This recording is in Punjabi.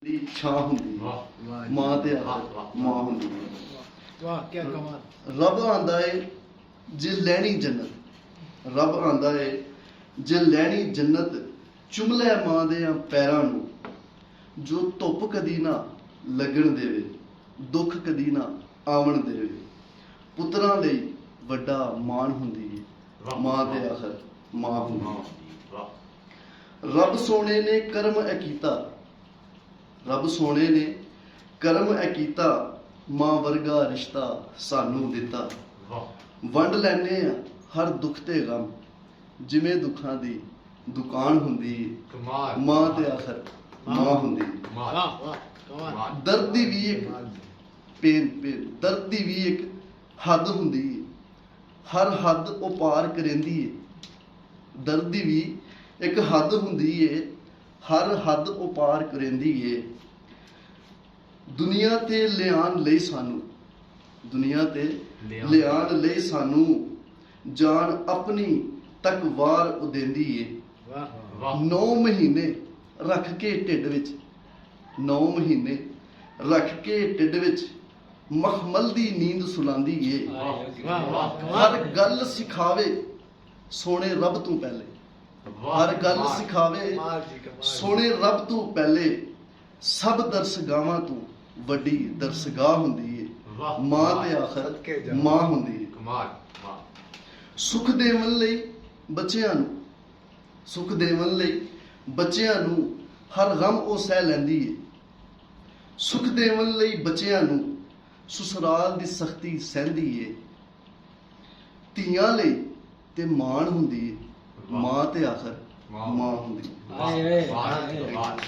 ਦੀ ਛਾਂ ਹੁੰਦੀ ਹੈ, ਮਾਂ ਤੇ ਮਾਂ ਹੁੰਦੀ ਹੈ। ਵਾਹ ਕੀ ਕਮਾਲ। ਰੱਬ ਆਂਦਾ ਏ ਜੇ ਲੈਣੀ ਜੰਨਤ, ਰੱਬ ਆਂਦਾ ਏ ਜੇ ਲੈਣੀ ਜੰਨਤ, ਚੁੰਮ ਲੈ ਮਾਂ ਦੇ ਪੈਰਾਂ ਨੂੰ, ਜੋ ਧੁੱਪ ਕਦੀ ਨਾ ਲੱਗਣ ਦੇਵੇ, ਦੁੱਖ ਕਦੀ ਨਾ ਆਵਣ ਦੇਵੇ। ਪੁੱਤਰਾਂ ਲਈ ਵੱਡਾ ਮਾਣ ਹੁੰਦੀ ਹੈ, ਮਾਂ ਤੇ ਆਖਰ ਮਾਂ ਹੁੰਦੀ ਹੈ। ਰੱਬ ਸੋਹਣੇ ਨੇ ਕਰਮ ਐ ਕੀਤਾ, ਰੱਬ ਸੋਹਣੇ ਨੇ ਕਰਮ ਐ ਕੀਤਾ, ਮਾਂ ਵਰਗਾ ਰਿਸ਼ਤਾ ਸਾਨੂੰ ਦਿੱਤਾ। ਵੰਡ ਲੈਨੇ ਆ ਹਰ ਦੁੱਖ ਤੇ ਗਮ, ਜਿਵੇਂ ਦੁੱਖਾਂ ਦੀ ਦੁਕਾਨ ਹੁੰਦੀ ਏ, ਮਾਂ ਤੇ ਆਖਰ ਮਾਂ ਹੁੰਦੀ ਏ। ਵਾਹ ਵਾਹ ਕਮਾਲ। ਦਰਦ ਦੀ ਵੀ ਇੱਕ ਦਰਦ ਦੀ ਵੀ ਇੱਕ ਹੱਦ ਹੁੰਦੀ ਏ, ਹਰ ਹੱਦ ਉਹ ਪਾਰ ਕਰੇਂਦੀ ਏ। ਦਰਦ ਦੀ ਵੀ ਇੱਕ ਹੱਦ ਹੁੰਦੀ ਏ, ਹਰ ਹੱਦ ਉਹ ਪਾਰ ਕਰੇਂਦੀ ਏ। ਦੁਨੀਆ ਤੇ ਲਿਆਉਣ ਲਈ ਸਾਨੂੰ, ਦੁਨੀਆ ਤੇ ਲਿਆਉਣ ਲਈ ਸਾਨੂੰ, ਜਾਨ ਆਪਣੀ ਤੱਕ ਵਾਰ ਉਹ ਦੇਂਦੀ ਏ। 9 ਮਹੀਨੇ ਰੱਖ ਕੇ ਢਿੱਡ ਵਿੱਚ, 9 ਮਹੀਨੇ ਰੱਖ ਕੇ ਢਿੱਡ ਵਿੱਚ, ਮਖਮਲ ਦੀ ਨੀਂਦ ਸੁਲਾਂਦੀ ਏ। ਹਰ ਗੱਲ ਸਿਖਾਵੇ ਸੋਹਣੇ ਰੱਬ ਤੋਂ ਪਹਿਲੇ, ਹਰ ਗੱਲ ਸਿਖਾਵੇ ਸੋਹਣੇ ਰੱਬ ਤੋਂ ਪਹਿਲੇ। ਸਭ ਦਰਸਗਾਹਾਂ ਤੋਂ ਵੱਡੀ ਦਰਸਗਾਹ ਹੁੰਦੀ ਏ, ਮਾਂ ਤੇ ਆਖਰ ਮਾਂ ਹੁੰਦੀ ਏ। ਸੁਖ ਦੇਵਨ ਲਈ ਬੱਚਿਆਂ ਨੂੰ, ਸੁਖ ਦੇਵਨ ਲਈ ਬੱਚਿਆਂ ਨੂੰ, ਹਰ ਗਮ ਉਹ ਸਹਿ ਲੈਂਦੀ ਏ। ਸੁਖ ਦੇਵਨ ਲਈ ਬੱਚਿਆਂ ਨੂੰ, ਸਸੁਰਾਲ ਦੀ ਸਖਤੀ ਸਹਿੰਦੀ ਏ। ਧੀਆਂ ਲਈ ਤੇ ਮਾਣ ਹੁੰਦੀ ਏ, ਮਾਂ ਤੇ ਆਖਰ ਮਾਂ ਹੁੰਦੀ ਏ। ਕਮਾਲ।